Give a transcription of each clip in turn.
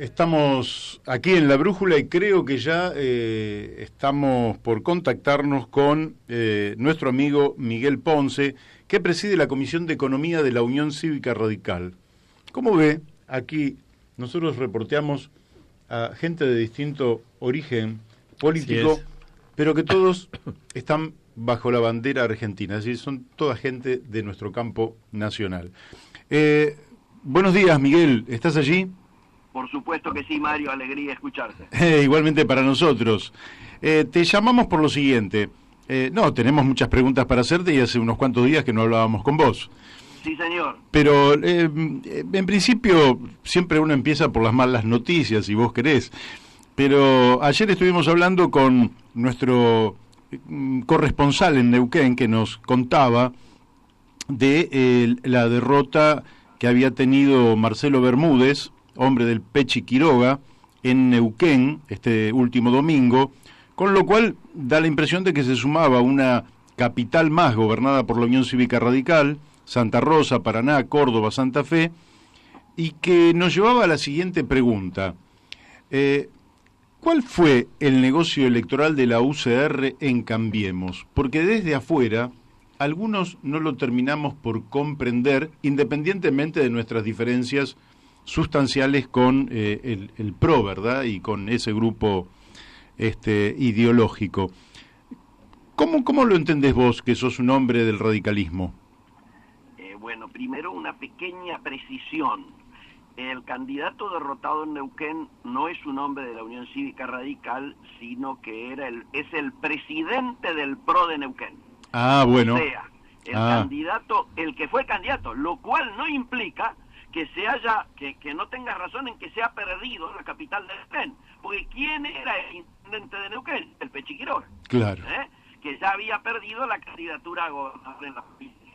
Estamos aquí en La Brújula y creo que ya estamos por contactarnos con nuestro amigo Miguel Ponce, que preside la Comisión de Economía de la Unión Cívica Radical. Como ve, aquí nosotros reporteamos a gente de distinto origen político, pero que todos están bajo la bandera argentina, es decir, son toda gente de nuestro campo nacional. Buenos días, Miguel, ¿estás allí? Por supuesto que sí, Mario, alegría escucharte. Igualmente para nosotros. Te llamamos por lo siguiente. Tenemos muchas preguntas para hacerte y hace unos cuantos días que no hablábamos con vos. Sí, señor. Pero en principio siempre uno empieza por las malas noticias, si vos querés. Pero ayer estuvimos hablando con nuestro corresponsal en Neuquén, que nos contaba de la derrota que había tenido Marcelo Bermúdez, hombre del Pechi Quiroga, en Neuquén este último domingo, con lo cual da la impresión de que se sumaba una capital más gobernada por la Unión Cívica Radical, Santa Rosa, Paraná, Córdoba, Santa Fe, y que nos llevaba a la siguiente pregunta. ¿Cuál fue el negocio electoral de la UCR en Cambiemos? Porque desde afuera algunos no lo terminamos por comprender, independientemente de nuestras diferencias sustanciales con el PRO, ¿verdad? Y con ese grupo ideológico. ¿Cómo lo entendés vos, que sos un hombre del radicalismo? Bueno, primero una pequeña precisión. El candidato derrotado en Neuquén no es un hombre de la Unión Cívica Radical, sino que es el presidente del PRO de Neuquén. Ah, bueno. O sea, candidato, el que fue candidato, lo cual no implica que que no tenga razón en que se ha perdido la capital de Neuquén. Porque ¿quién era el intendente de Neuquén? El Pechi Quiroga. Claro. Que ya había perdido la candidatura a gobernador en la provincia.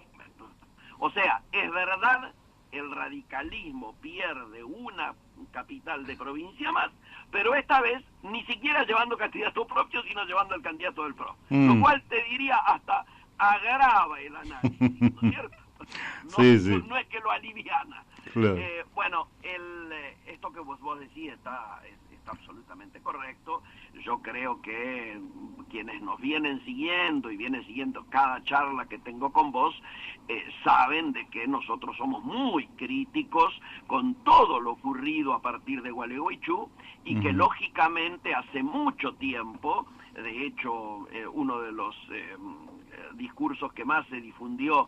O sea, es verdad, el radicalismo pierde una capital de provincia más, pero esta vez ni siquiera llevando candidato propio, sino llevando al candidato del PRO. Lo cual te diría hasta agrava el análisis, ¿no es cierto? No es que lo aliviana. Claro. Bueno, esto que vos decís está absolutamente correcto. Yo creo que quienes nos vienen siguiendo y vienen siguiendo cada charla que tengo con vos, saben de que nosotros somos muy críticos con todo lo ocurrido a partir de Gualeguaychú y que lógicamente hace mucho tiempo, de hecho uno de los discursos que más se difundió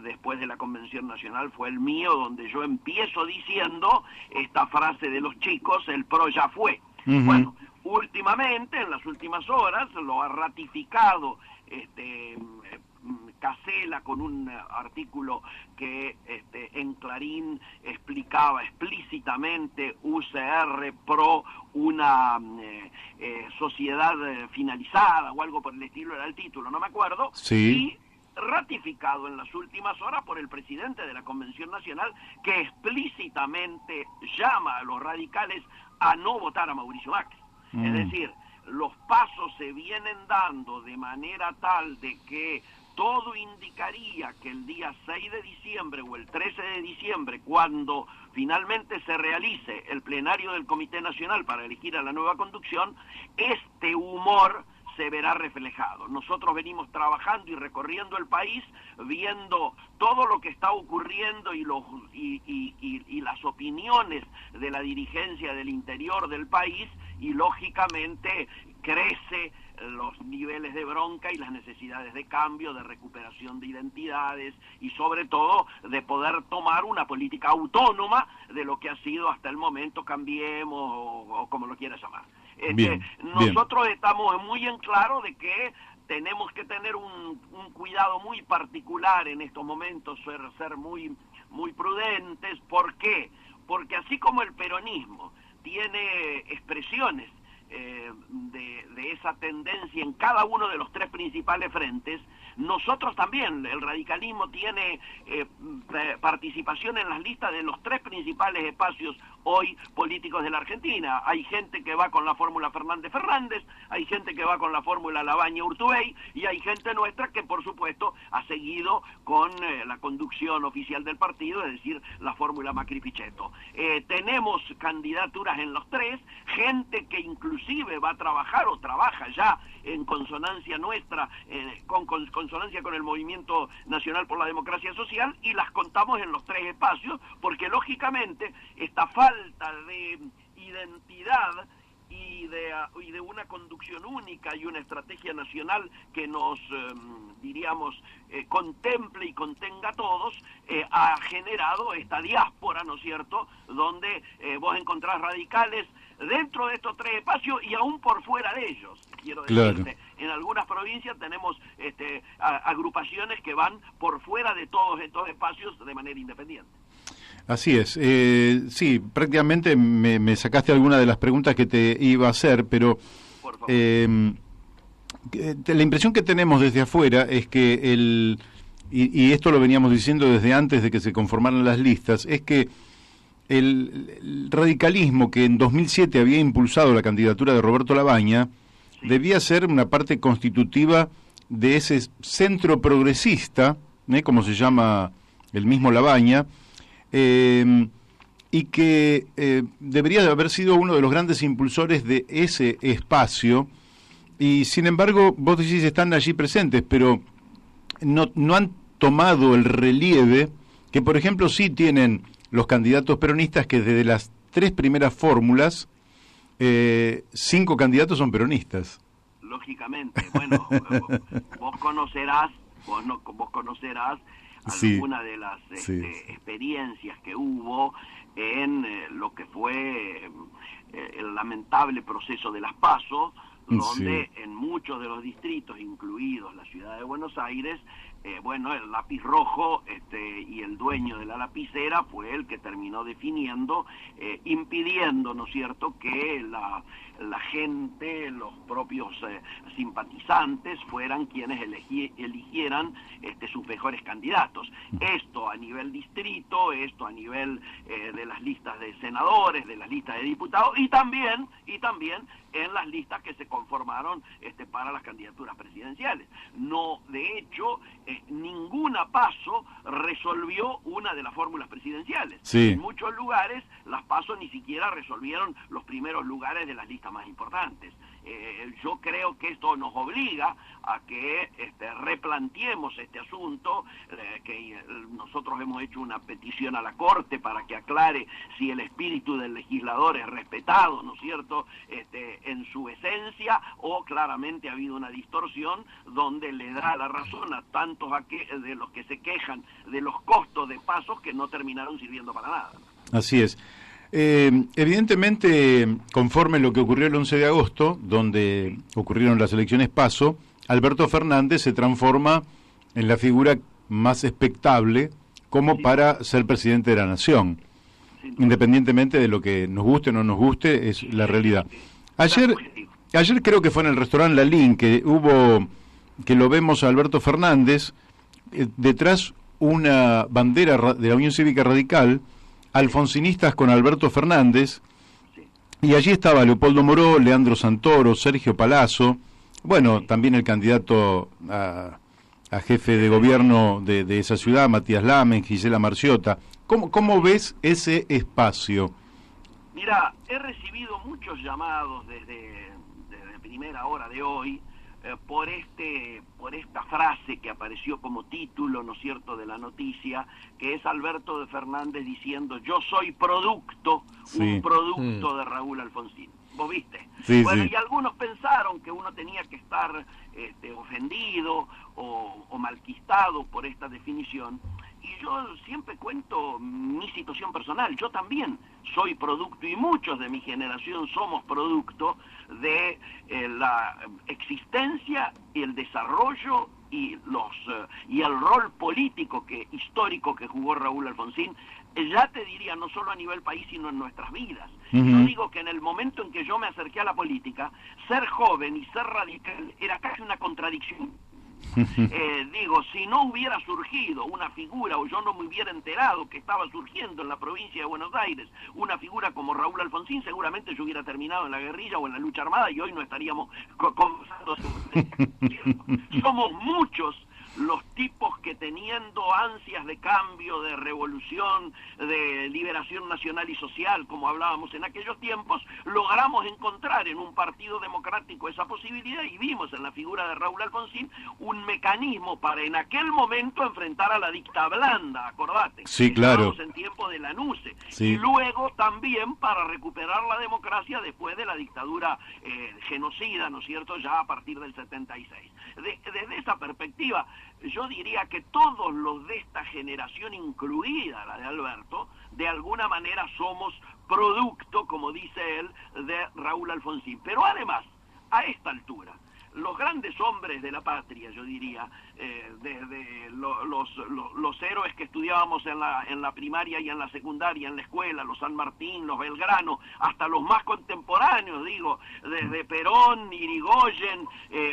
después de la Convención Nacional fue el mío, donde yo empiezo diciendo esta frase de los chicos: el PRO ya fue. Bueno, últimamente, en las últimas horas, lo ha ratificado Casela con un artículo que en Clarín explicaba explícitamente UCR PRO, una sociedad finalizada o algo por el estilo, era el título, no me acuerdo. Sí. Y ratificado en las últimas horas por el presidente de la Convención Nacional, que explícitamente llama a los radicales a no votar a Mauricio Macri. Es decir, los pasos se vienen dando de manera tal de que todo indicaría que el día 6 de diciembre o el 13 de diciembre, cuando finalmente se realice el plenario del Comité Nacional para elegir a la nueva conducción, este humor se verá reflejado. Nosotros venimos trabajando y recorriendo el país, viendo todo lo que está ocurriendo y las opiniones de la dirigencia del interior del país, y lógicamente crece los niveles de bronca y las necesidades de cambio, de recuperación de identidades y sobre todo de poder tomar una política autónoma de lo que ha sido hasta el momento Cambiemos o como lo quieras llamar. Nosotros estamos muy en claro de que tenemos que tener un cuidado muy particular en estos momentos, ser muy, muy prudentes. ¿Por qué? Porque así como el peronismo tiene expresiones de esa tendencia en cada uno de los tres principales frentes, nosotros también, el radicalismo tiene participación en las listas de los tres principales espacios hoy políticos de la Argentina. Hay gente que va con la fórmula Fernández, hay gente que va con la fórmula Labaña-Urtubey, y hay gente nuestra que, por supuesto, ha seguido con la conducción oficial del partido, es decir, la fórmula Macri-Pichetto. Tenemos candidaturas en los tres, gente que inclusive va a trabajar o trabaja ya en consonancia nuestra, con consonancia con el Movimiento Nacional por la Democracia Social, y las contamos en los tres espacios, porque lógicamente esta falta de identidad y de una conducción única y una estrategia nacional que nos, contemple y contenga a todos, ha generado esta diáspora, ¿no es cierto?, donde vos encontrás radicales dentro de estos tres espacios y aún por fuera de ellos. Quiero decirte, claro, en algunas provincias tenemos agrupaciones que van por fuera de todos estos espacios de manera independiente. Así es. Sí, prácticamente me sacaste alguna de las preguntas que te iba a hacer, pero la impresión que tenemos desde afuera es que y esto lo veníamos diciendo desde antes de que se conformaran las listas, es que el radicalismo que en 2007 había impulsado la candidatura de Roberto Labaña debía ser una parte constitutiva de ese centro progresista, como se llama el mismo Labaña, y que debería de haber sido uno de los grandes impulsores de ese espacio, y sin embargo vos decís están allí presentes, pero no han tomado el relieve que, por ejemplo, sí tienen los candidatos peronistas, que desde las tres primeras fórmulas 5 candidatos son peronistas. Lógicamente, bueno, vos conocerás alguna de las experiencias que hubo en lo que fue el lamentable proceso de las PASO, donde en muchos de los distritos, incluidos la ciudad de Buenos Aires, el lápiz rojo y el dueño de la lapicera fue el que terminó definiendo, impidiendo, ¿no es cierto?, que la gente, los propios simpatizantes, fueran quienes eligieran sus mejores candidatos. Esto a nivel distrito, esto a nivel de las listas de senadores, de las listas de diputados, y también en las listas que se conformaron para las candidaturas presidenciales. No, de hecho, ninguna PASO resolvió una de las fórmulas presidenciales. Sí. En muchos lugares las PASO ni siquiera resolvieron los primeros lugares de las listas más importantes. Yo creo que esto nos obliga a que replanteemos este asunto, que nosotros hemos hecho una petición a la Corte para que aclare si el espíritu del legislador es respetado, ¿no es cierto?, en su esencia, o claramente ha habido una distorsión donde le da la razón a tantos de los que se quejan de los costos de pasos que no terminaron sirviendo para nada. Así es. Evidentemente, conforme lo que ocurrió el 11 de agosto, donde ocurrieron las elecciones PASO, Alberto Fernández se transforma en la figura más expectable como para ser presidente de la Nación. Independientemente de lo que nos guste o no nos guste, es la realidad. Ayer creo que fue en el restaurante La Lin que lo vemos a Alberto Fernández, detrás una bandera de la Unión Cívica Radical, alfonsinistas con Alberto Fernández, y allí estaba Leopoldo Moró, Leandro Santoro, Sergio Palazzo, también el candidato a jefe de gobierno de esa ciudad, Matías Lamen, Gisela Marciota. ¿Cómo ves ese espacio? Mira, he recibido muchos llamados desde primera hora de hoy por esta frase que apareció como título, ¿no es cierto?, de la noticia, que es Alberto Fernández diciendo: yo soy un producto de Raúl Alfonsín. ¿Vos viste? Sí. Y algunos pensaron que uno tenía que estar ofendido o malquistado por esta definición. Y yo siempre cuento mi situación personal. Yo también soy producto, y muchos de mi generación somos producto de la existencia y el desarrollo y el rol político histórico que jugó Raúl Alfonsín ya te diría, no solo a nivel país, sino en nuestras vidas. Uh-huh. Yo digo que en el momento en que yo me acerqué a la política, ser joven y ser radical era casi una contradicción. Digo, si no hubiera surgido una figura, o yo no me hubiera enterado que estaba surgiendo en la provincia de Buenos Aires una figura como Raúl Alfonsín, seguramente yo hubiera terminado en la guerrilla o en la lucha armada y hoy no estaríamos conversando. Somos muchos los tipos que, teniendo ansias de cambio, de revolución, de liberación nacional y social, como hablábamos en aquellos tiempos, logramos encontrar en un partido democrático esa posibilidad y vimos en la figura de Raúl Alfonsín un mecanismo para en aquel momento enfrentar a la dicta blanda, acordate. Sí, claro. Estábamos en tiempo de Lanusse. Sí. Y luego también para recuperar la democracia después de la dictadura genocida, ¿no es cierto?, ya a partir del 76. Desde esa perspectiva, yo diría que todos los de esta generación, incluida la de Alberto, de alguna manera somos producto, como dice él, de Raúl Alfonsín. Pero además, a esta altura, los grandes hombres de la patria, yo diría, desde los héroes que estudiábamos en la primaria y en la secundaria, en la escuela, los San Martín, los Belgrano, hasta los más contemporáneos, digo, desde Perón, Irigoyen,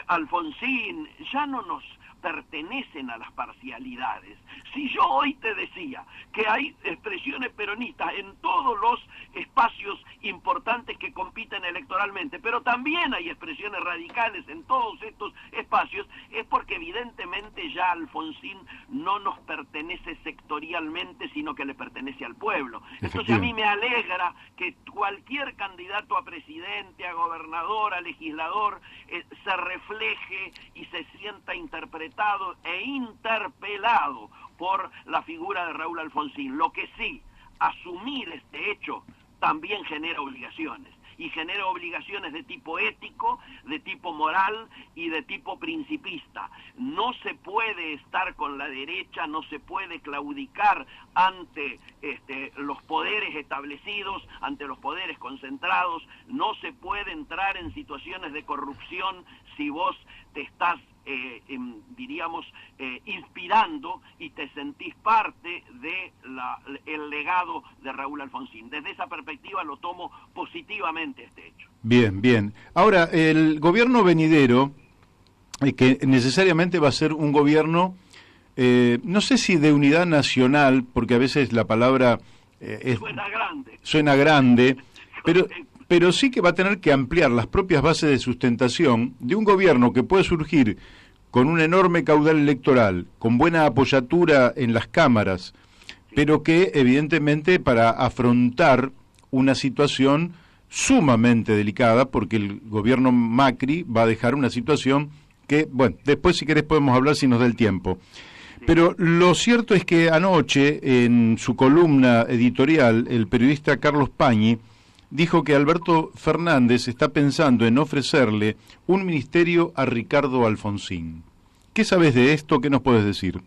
Alfonsín, ya no nos pertenecen a las parcialidades. Si yo hoy te decía que hay expresiones peronistas en todos los espacios importantes que compiten electoralmente, pero también hay expresiones radicales en todos estos espacios, es porque evidentemente ya Alfonsín no nos pertenece sectorialmente, sino que le pertenece al pueblo. Entonces a mí me alegra que cualquier candidato a presidente, a gobernador, a legislador, se refleje y se sienta interpretado e interpelado por la figura de Raúl Alfonsín. Lo que sí, asumir este hecho también genera obligaciones, y genera obligaciones de tipo ético, de tipo moral y de tipo principista. No se puede estar con la derecha, no se puede claudicar ante los poderes establecidos, ante los poderes concentrados, no se puede entrar en situaciones de corrupción si vos te estás inspirando y te sentís parte de el legado de Raúl Alfonsín. Desde esa perspectiva lo tomo positivamente este hecho. Bien, bien. Ahora, el gobierno venidero, que necesariamente va a ser un gobierno, no sé si de unidad nacional, porque a veces la palabra suena grande, pero sí que va a tener que ampliar las propias bases de sustentación de un gobierno que puede surgir con un enorme caudal electoral, con buena apoyatura en las cámaras, pero que evidentemente para afrontar una situación sumamente delicada, porque el gobierno Macri va a dejar una situación que, bueno, después si querés podemos hablar si nos da el tiempo. Pero lo cierto es que anoche, en su columna editorial, el periodista Carlos Pañi dijo que Alberto Fernández está pensando en ofrecerle un ministerio a Ricardo Alfonsín. ¿Qué sabes de esto? ¿Qué nos puedes decir?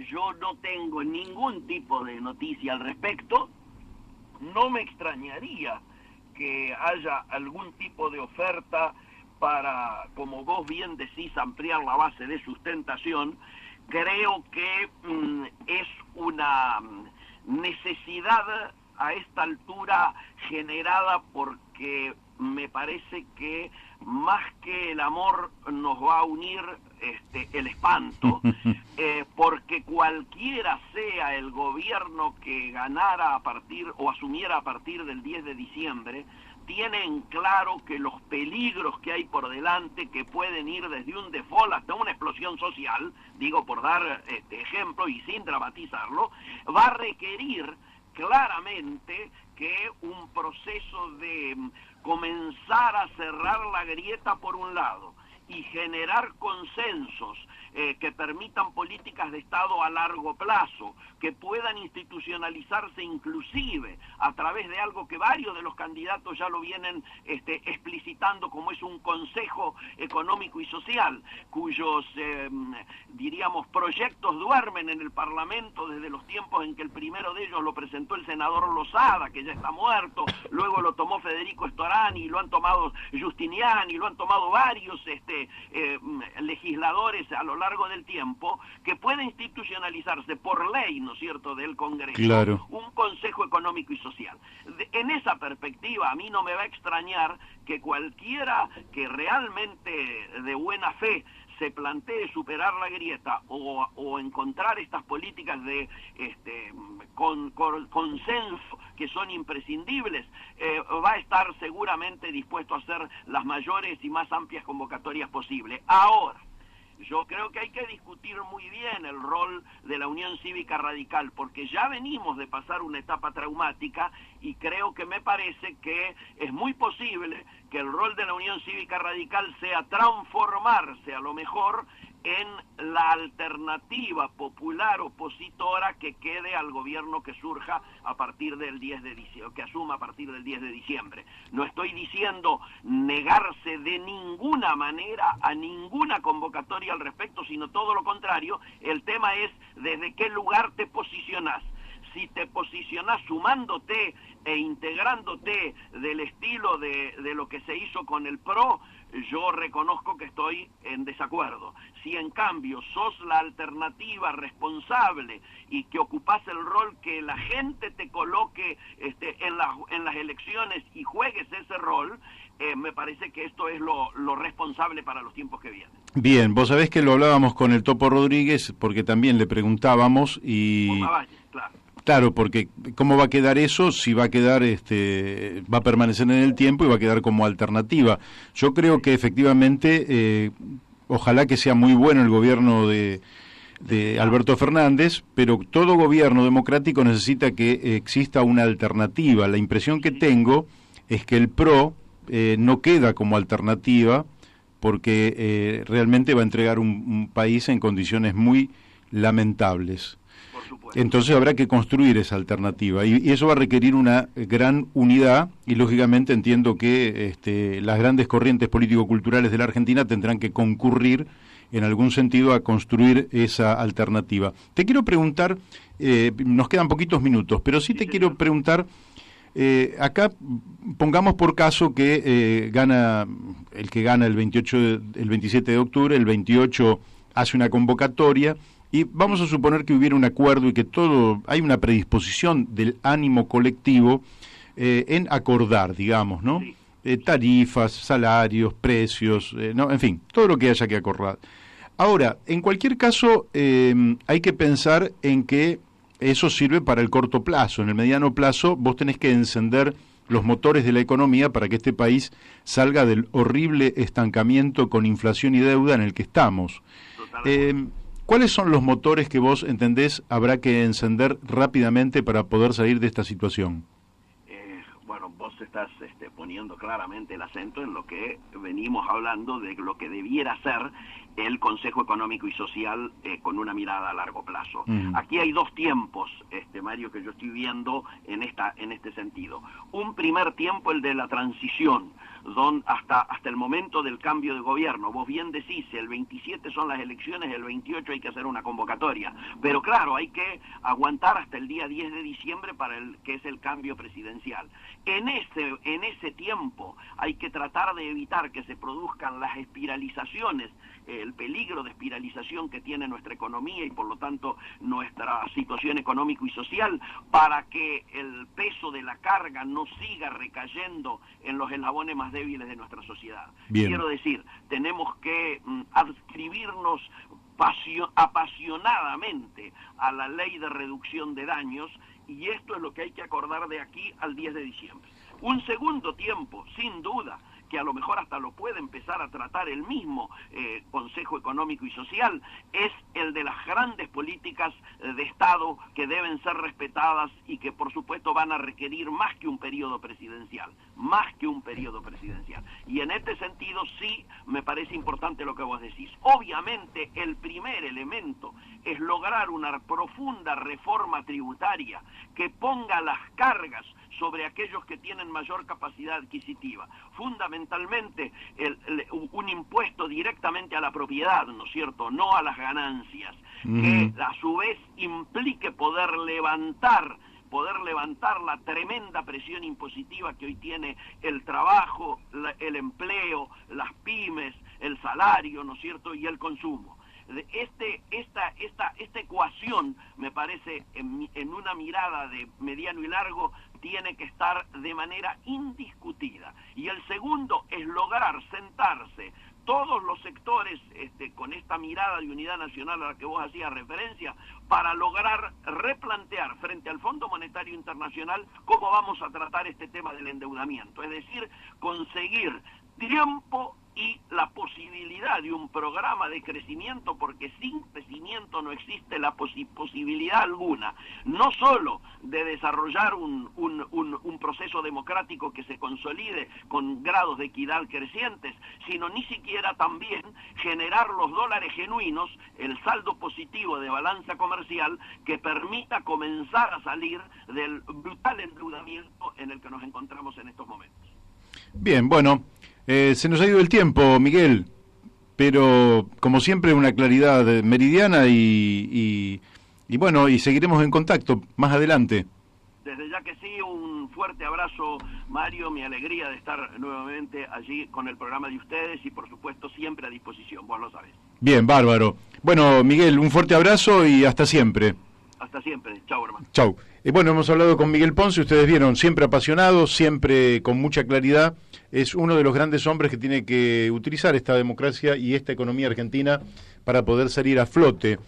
Yo no tengo ningún tipo de noticia al respecto. No me extrañaría que haya algún tipo de oferta para, como vos bien decís, ampliar la base de sustentación. Creo que es una necesidad a esta altura generada porque me parece que más que el amor nos va a unir el espanto, porque cualquiera sea el gobierno que ganara a partir o asumiera a partir del 10 de diciembre, tiene en claro que los peligros que hay por delante, que pueden ir desde un default hasta una explosión social, digo por dar ejemplo y sin dramatizarlo, va a requerir claramente que un proceso de comenzar a cerrar la grieta por un lado y generar consensos que permitan políticas de Estado a largo plazo, que puedan institucionalizarse inclusive a través de algo que varios de los candidatos ya lo vienen explicitando, como es un Consejo Económico y Social, cuyos, proyectos duermen en el Parlamento desde los tiempos en que el primero de ellos lo presentó el senador Lozada, que ya está muerto, luego lo tomó Federico Storani, lo han tomado Giustiniani, lo han tomado varios legisladores a lo largo del tiempo, que puede institucionalizarse por ley, ¿no es cierto?, del Congreso, claro, un Consejo Económico y Social. En esa perspectiva, a mí no me va a extrañar que cualquiera que realmente de buena fe se plantee superar la grieta o encontrar estas políticas de consenso que son imprescindibles, va a estar seguramente dispuesto a hacer las mayores y más amplias convocatorias posibles. Ahora, yo creo que hay que discutir muy bien el rol de la Unión Cívica Radical, porque ya venimos de pasar una etapa traumática y creo que me parece que es muy posible que el rol de la Unión Cívica Radical sea transformarse a lo mejor en la alternativa popular opositora que quede al gobierno que surja a partir del 10 de diciembre, que asuma a partir del 10 de diciembre. No estoy diciendo negarse de ninguna manera a ninguna convocatoria al respecto, sino todo lo contrario. El tema es desde qué lugar te posicionás. Si te posicionás sumándote e integrándote del estilo de lo que se hizo con el PRO, yo reconozco que estoy en desacuerdo. Si en cambio sos la alternativa responsable y que ocupás el rol que la gente te coloque en las elecciones y juegues ese rol, me parece que esto es lo responsable para los tiempos que vienen. Bien, vos sabés que lo hablábamos con el Topo Rodríguez porque también le preguntábamos y... Por Lavalle, claro. Claro, porque ¿cómo va a quedar eso? Si va a quedar, va a permanecer en el tiempo y va a quedar como alternativa. Yo creo que efectivamente, ojalá que sea muy bueno el gobierno de Alberto Fernández, pero todo gobierno democrático necesita que exista una alternativa. La impresión que tengo es que el PRO no queda como alternativa porque realmente va a entregar un país en condiciones muy lamentables. Entonces habrá que construir esa alternativa y eso va a requerir una gran unidad y lógicamente entiendo que las grandes corrientes político-culturales de la Argentina tendrán que concurrir en algún sentido a construir esa alternativa. Te quiero preguntar, nos quedan poquitos minutos, pero sí te quiero preguntar, acá pongamos por caso que gana el que gana el 27 de octubre, el 28 hace una convocatoria. Y vamos a suponer que hubiera un acuerdo y que hay una predisposición del ánimo colectivo en acordar, digamos, ¿no? Tarifas, salarios, precios, no, en fin, todo lo que haya que acordar. Ahora, en cualquier caso, hay que pensar en que eso sirve para el corto plazo. En el mediano plazo, vos tenés que encender los motores de la economía para que este país salga del horrible estancamiento con inflación y deuda en el que estamos. ¿Cuáles son los motores que vos entendés habrá que encender rápidamente para poder salir de esta situación? Bueno, vos estás poniendo claramente el acento en lo que venimos hablando de lo que debiera ser el Consejo Económico y Social con una mirada a largo plazo. Aquí hay dos tiempos, Mario, que yo estoy viendo en este sentido. Un primer tiempo, el de la transición, hasta el momento del cambio de gobierno. Vos bien decís, el 27 son las elecciones, el 28 hay que hacer una convocatoria. Pero claro, hay que aguantar hasta el día 10 de diciembre que es el cambio presidencial. En ese tiempo hay que tratar de evitar que se produzcan las espiralizaciones, el peligro de espiralización que tiene nuestra economía y por lo tanto nuestra situación económico y social, para que el peso de la carga no siga recayendo en los eslabones más débiles de nuestra sociedad. Bien. Quiero decir, tenemos que adscribirnos apasionadamente a la ley de reducción de daños y esto es lo que hay que acordar de aquí al 10 de diciembre. Un segundo tiempo, sin duda, que a lo mejor hasta lo puede empezar a tratar el mismo Consejo Económico y Social, es el de las grandes políticas de Estado que deben ser respetadas y que por supuesto van a requerir más que un periodo presidencial, Y en este sentido sí me parece importante lo que vos decís. Obviamente el primer elemento es lograr una profunda reforma tributaria que ponga las cargas sobre aquellos que tienen mayor capacidad adquisitiva. Fundamentalmente un impuesto directamente a la propiedad, ¿no es cierto?, no a las ganancias, que a su vez implique poder levantar la tremenda presión impositiva que hoy tiene el trabajo, el empleo, las pymes, el salario, ¿no es cierto?, y el consumo. Esta ecuación, me parece, en una mirada de mediano y largo, tiene que estar de manera indiscutida. Y el segundo es lograr sentarse todos los sectores con esta mirada de unidad nacional a la que vos hacías referencia, para lograr replantear frente al Fondo Monetario Internacional cómo vamos a tratar este tema del endeudamiento. Es decir, conseguir tiempo y la posibilidad de un programa de crecimiento, porque sin crecimiento no existe la posibilidad alguna, no solo de desarrollar un proceso democrático que se consolide con grados de equidad crecientes, sino ni siquiera también generar los dólares genuinos, el saldo positivo de balanza comercial que permita comenzar a salir del brutal endeudamiento en el que nos encontramos en estos momentos. Bien, bueno, se nos ha ido el tiempo, Miguel, pero como siempre una claridad meridiana y bueno, y seguiremos en contacto más adelante. Desde ya que sí, un fuerte abrazo, Mario, mi alegría de estar nuevamente allí con el programa de ustedes y por supuesto siempre a disposición, vos lo sabés. Bien, bárbaro. Bueno, Miguel, un fuerte abrazo y hasta siempre. Hasta siempre, chau hermano. Chau. Bueno, hemos hablado con Miguel Ponce, ustedes vieron, siempre apasionado, siempre con mucha claridad. Es uno de los grandes hombres que tiene que utilizar esta democracia y esta economía argentina para poder salir a flote